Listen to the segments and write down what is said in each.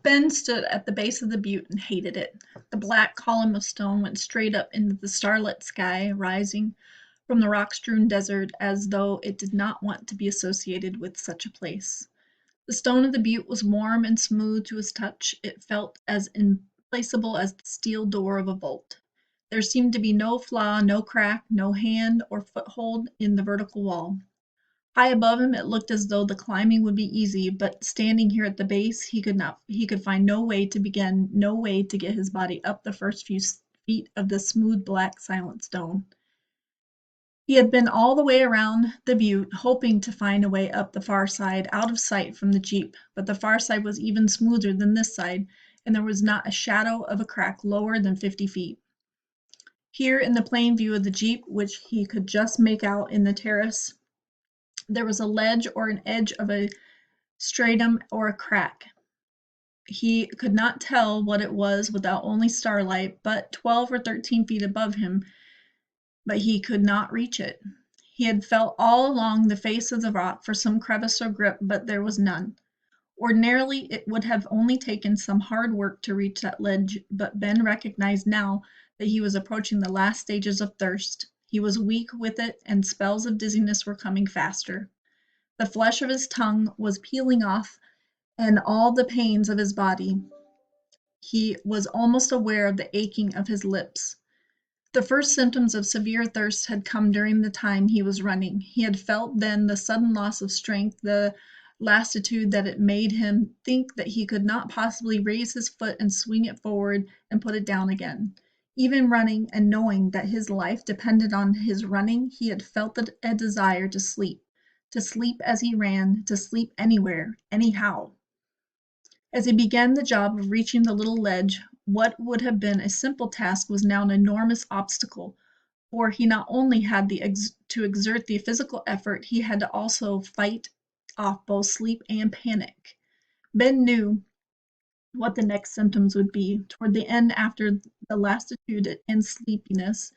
Ben stood at the base of the butte and hated it. The black column of stone went straight up into the starlit sky, rising from the rock-strewn desert as though it did not want to be associated with such a place. The stone of the butte was warm and smooth to his touch. It felt as implacable as the steel door of a vault. There seemed to be no flaw, no crack, no hand or foothold in the vertical wall. High above him it looked as though the climbing would be easy, but standing here at the base, he could find no way to begin, no way to get his body up the first few feet of the smooth black silent stone. He had been all the way around the butte, hoping to find a way up the far side, out of sight from the jeep, but the far side was even smoother than this side, and there was not a shadow of a crack lower than 50 feet. Here in the plain view of the jeep, which he could just make out in the terrace, there was a ledge or an edge of a stratum or a crack. He could not tell what it was without only starlight, but 12 or 13 feet above him, but he could not reach it. He had felt all along the face of the rock for some crevice or grip, but there was none. Ordinarily, it would have only taken some hard work to reach that ledge, but Ben recognized now that he was approaching the last stages of thirst. He was weak with it, and spells of dizziness were coming faster. The flesh of his tongue was peeling off, and all the pains of his body. He was almost aware of the aching of his lips. The first symptoms of severe thirst had come during the time he was running. He had felt then the sudden loss of strength, the lassitude that it made him think that he could not possibly raise his foot and swing it forward and put it down again. Even running and knowing that his life depended on his running, he had felt a desire to sleep as he ran, to sleep anywhere, anyhow. As he began the job of reaching the little ledge, what would have been a simple task was now an enormous obstacle, for he not only had to exert the physical effort, he had to also fight off both sleep and panic. Ben knew what the next symptoms would be. Toward the end, after the lassitude and sleepiness,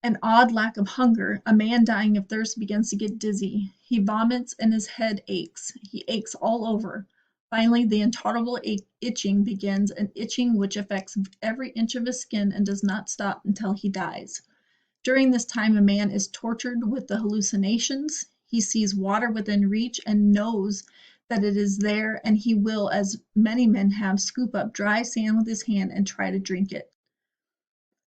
an odd lack of hunger, a man dying of thirst begins to get dizzy. He vomits and his head aches. He aches all over. Finally, the intolerable itching begins, an itching which affects every inch of his skin and does not stop until he dies. During this time, a man is tortured with the hallucinations. He sees water within reach and knows that it is there, and he will, as many men have, scoop up dry sand with his hand and try to drink it.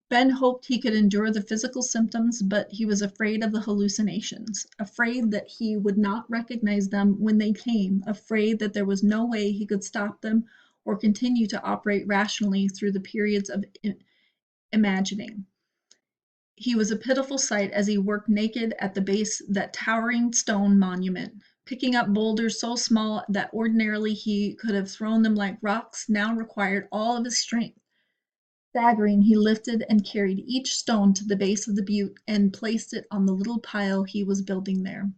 Ben hoped he could endure the physical symptoms, but he was afraid of the hallucinations, afraid that he would not recognize them when they came, afraid that there was no way he could stop them or continue to operate rationally through the periods of imagining. He was a pitiful sight as he worked naked at the base of that towering stone monument. Picking up boulders so small that ordinarily he could have thrown them like rocks now required all of his strength. Staggering, he lifted and carried each stone to the base of the butte and placed it on the little pile he was building there.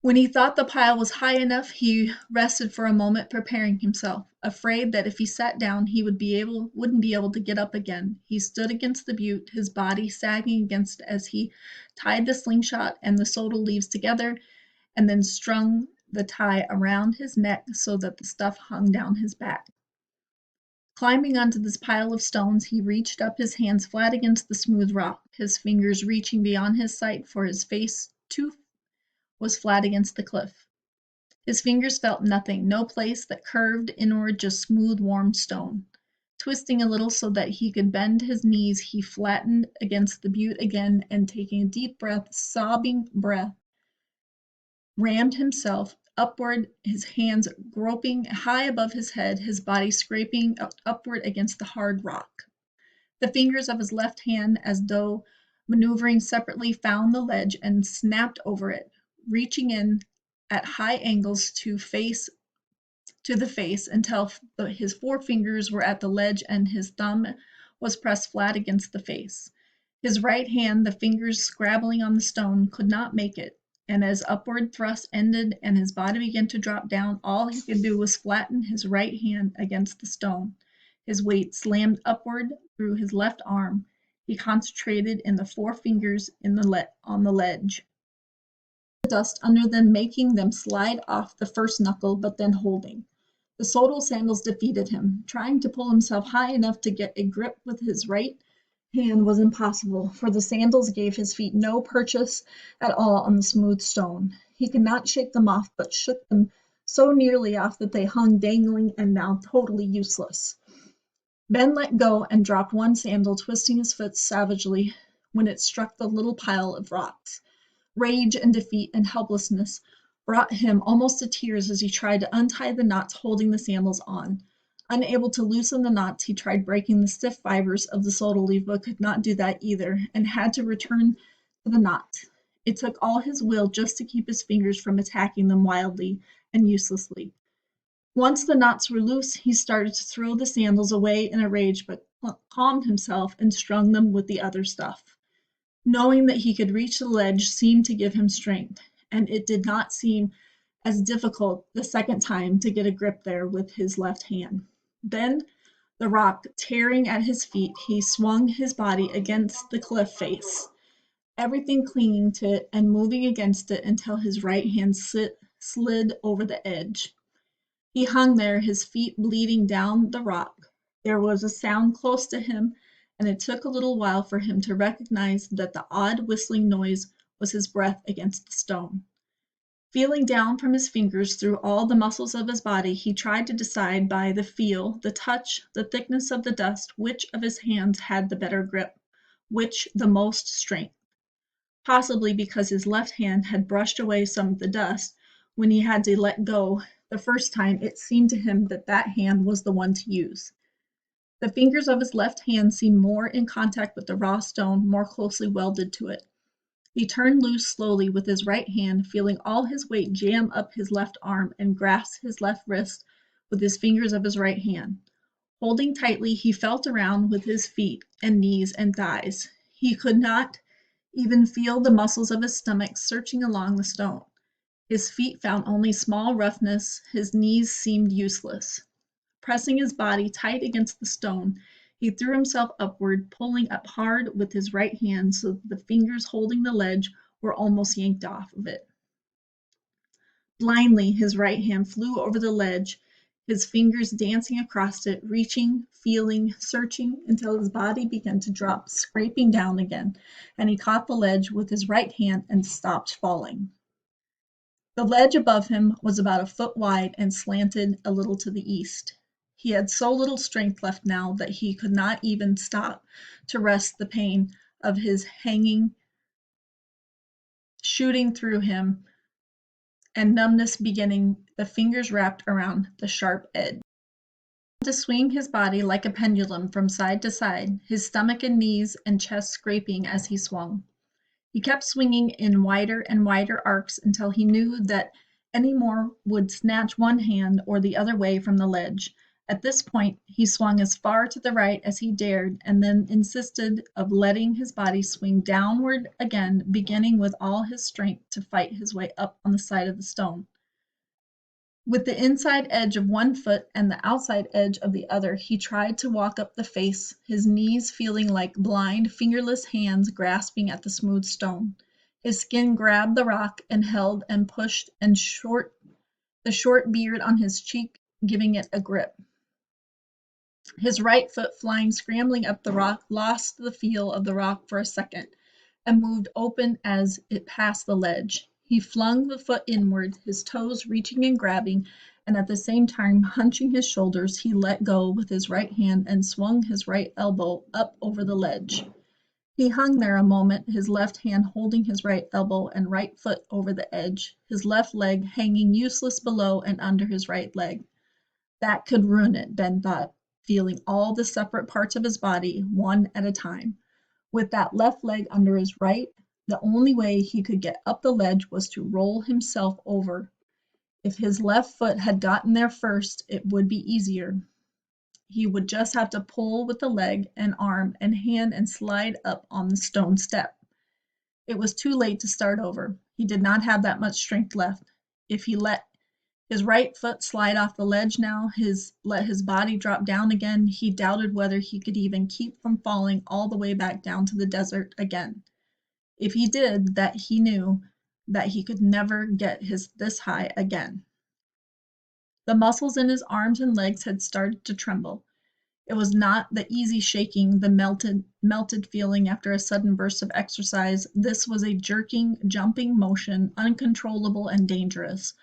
When he thought the pile was high enough, he rested for a moment, preparing himself, afraid that if he sat down he wouldn't be able to get up again. He stood against the butte, his body sagging against it as he tied the slingshot and the soda leaves together, and then strung the tie around his neck so that the stuff hung down his back. Climbing onto this pile of stones, he reached up his hands flat against the smooth rock, his fingers reaching beyond his sight, for his face, too, was flat against the cliff. His fingers felt nothing, no place that curved inward, just smooth, warm stone. Twisting a little so that he could bend his knees, he flattened against the butte again, and taking a deep breath, sobbing breath, rammed himself upward, his hands groping high above his head, his body scraping upward against the hard rock. The fingers of his left hand, as though maneuvering separately, found the ledge and snapped over it, reaching in at high angles to the face until his forefingers were at the ledge and his thumb was pressed flat against the face. His right hand, the fingers scrabbling on the stone, could not make it, and as upward thrust ended and his body began to drop down, all he could do was flatten his right hand against the stone. His weight slammed upward through his left arm. He concentrated in the four fingers on the ledge. The dust under them, making them slide off the first knuckle, but then holding. The sodal sandals defeated him. Trying to pull himself high enough to get a grip with his right hand was impossible, for the sandals gave his feet no purchase at all on the smooth stone. He could not shake them off, but shook them so nearly off that they hung dangling and now totally useless. Ben let go and dropped one sandal, twisting his foot savagely when it struck the little pile of rocks. Rage and defeat and helplessness brought him almost to tears as he tried to untie the knots holding the sandals on. Unable to loosen the knots, he tried breaking the stiff fibers of the sodal leaf, but could not do that either, and had to return to the knot. It took all his will just to keep his fingers from attacking them wildly and uselessly. Once the knots were loose, he started to throw the sandals away in a rage, but calmed himself and strung them with the other stuff. Knowing that he could reach the ledge seemed to give him strength, and it did not seem as difficult the second time to get a grip there with his left hand. Then, the rock tearing at his feet, he swung his body against the cliff face, everything clinging to it and moving against it until his right hand slid over the edge. He hung there, his feet bleeding down the rock. There was a sound close to him, and it took a little while for him to recognize that the odd whistling noise was his breath against the stone. Feeling down from his fingers through all the muscles of his body, he tried to decide by the feel, the touch, the thickness of the dust, which of his hands had the better grip, which the most strength. Possibly because his left hand had brushed away some of the dust, when he had to let go the first time, it seemed to him that that hand was the one to use. The fingers of his left hand seemed more in contact with the raw stone, more closely welded to it. He turned loose slowly with his right hand, feeling all his weight jam up his left arm, and grasped his left wrist with his fingers of his right hand. Holding tightly, he felt around with his feet and knees and thighs. He could not even feel the muscles of his stomach searching along the stone. His feet found only small roughness, his knees seemed useless. Pressing his body tight against the stone, he threw himself upward, pulling up hard with his right hand so that the fingers holding the ledge were almost yanked off of it. Blindly, his right hand flew over the ledge, his fingers dancing across it, reaching, feeling, searching, until his body began to drop, scraping down again, and he caught the ledge with his right hand and stopped falling. The ledge above him was about a foot wide and slanted a little to the east. He had so little strength left now that he could not even stop to rest the pain of his hanging shooting through him and numbness beginning, the fingers wrapped around the sharp edge. To swing his body like a pendulum from side to side, his stomach and knees and chest scraping as he swung. He kept swinging in wider and wider arcs until he knew that any more would snatch one hand or the other way from the ledge. At this point, he swung as far to the right as he dared and then insisted of letting his body swing downward again, beginning with all his strength to fight his way up on the side of the stone. With the inside edge of one foot and the outside edge of the other, he tried to walk up the face, his knees feeling like blind, fingerless hands grasping at the smooth stone. His skin grabbed the rock and held and pushed, and the short beard on his cheek giving it a grip. His right foot, flying scrambling up the rock, lost the feel of the rock for a second, and moved open as it passed the ledge. He flung the foot inward, his toes reaching and grabbing, and at the same time hunching his shoulders, he let go with his right hand and swung his right elbow up over the ledge. He hung there a moment, his left hand holding his right elbow and right foot over the edge, his left leg hanging useless below and under his right leg. That could ruin it, Ben thought, feeling all the separate parts of his body, one at a time. With that left leg under his right, the only way he could get up the ledge was to roll himself over. If his left foot had gotten there first, it would be easier. He would just have to pull with the leg and arm and hand and slide up on the stone step. It was too late to start over. He did not have that much strength left. If he let his right foot slide off the ledge now, let his body drop down again, he doubted whether he could even keep from falling all the way back down to the desert again. If he did that, he knew that he could never get this high again. The muscles in his arms and legs had started to tremble. It was not the easy shaking, the melted feeling after a sudden burst of exercise. This was a jerking, jumping motion, uncontrollable and dangerous,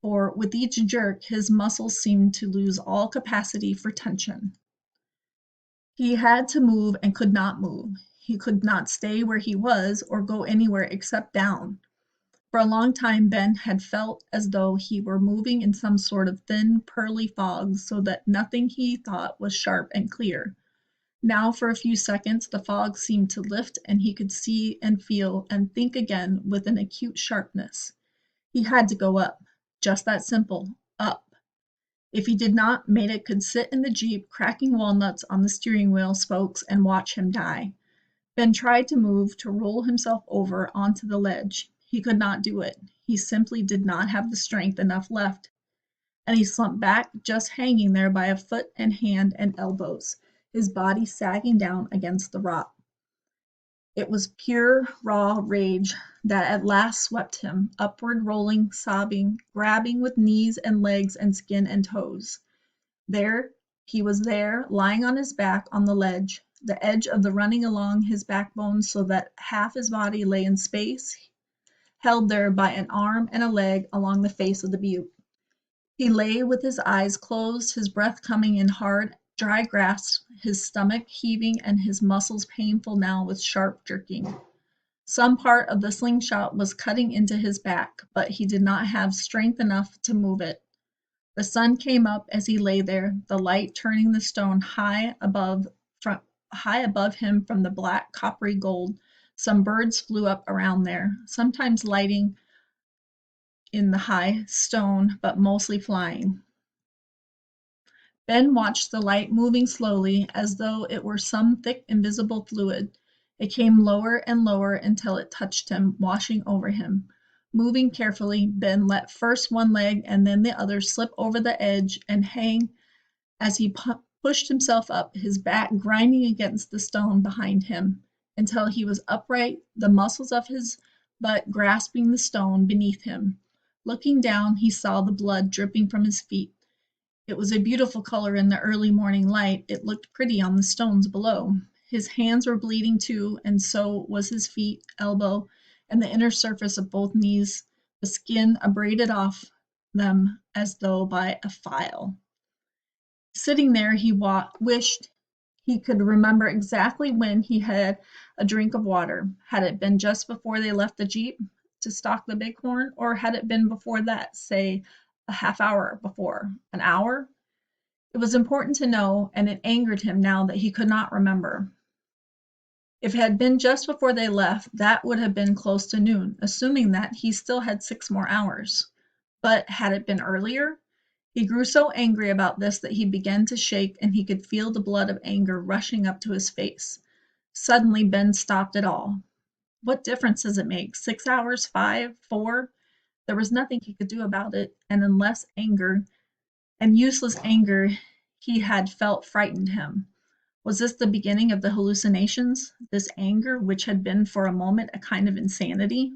for with each jerk his muscles seemed to lose all capacity for tension. He had to move and could not move. He could not stay where he was or go anywhere except down. For a long time Ben had felt as though he were moving in some sort of thin, pearly fog, so that nothing he thought was sharp and clear. Now for a few seconds the fog seemed to lift and he could see and feel and think again with an acute sharpness. He had to go up. Just that simple. Up. If he did not, Maida could sit in the jeep cracking walnuts on the steering wheel spokes and watch him die. Ben tried to move, to roll himself over onto the ledge. He could not do it. He simply did not have the strength enough left. And he slumped back, just hanging there by a foot and hand and elbows, his body sagging down against the rock. It was pure, raw rage that at last swept him, upward rolling, sobbing, grabbing with knees and legs and skin and toes. There, he was there, lying on his back on the ledge, the edge of the running along his backbone so that half his body lay in space, held there by an arm and a leg along the face of the butte. He lay with his eyes closed, his breath coming in hard, dry gasps, his stomach heaving and his muscles painful now with sharp jerking. Some part of the slingshot was cutting into his back, but he did not have strength enough to move it. The sun came up as he lay there, the light turning the stone high above him from the black coppery gold. Some birds flew up around there, sometimes lighting in the high stone, but mostly flying. Ben watched the light moving slowly, as though it were some thick invisible fluid. It came lower and lower until it touched him, washing over him. Moving carefully, Ben let first one leg and then the other slip over the edge and hang as he pushed himself up, his back grinding against the stone behind him, until he was upright, the muscles of his butt grasping the stone beneath him. Looking down, he saw the blood dripping from his feet. It was a beautiful color in the early morning light. It looked pretty on the stones below. His hands were bleeding too, and so was his feet, elbow, and the inner surface of both knees, the skin abraded off them as though by a file. Sitting there, he wished he could remember exactly when he had a drink of water. Had it been just before they left the jeep to stalk the bighorn, or had it been before that, say a half hour before, an hour? It was important to know, and it angered him now that he could not remember. If it had been just before they left, that would have been close to noon, assuming that he still had 6 more hours. But had it been earlier? He grew so angry about this that he began to shake, and he could feel the blood of anger rushing up to his face. Suddenly Ben stopped it all. What difference does it make? 6 hours? 5? 4? There was nothing he could do about it, and unless anger, and useless anger he had felt frightened him. Was this the beginning of the hallucinations? This anger, which had been for a moment a kind of insanity?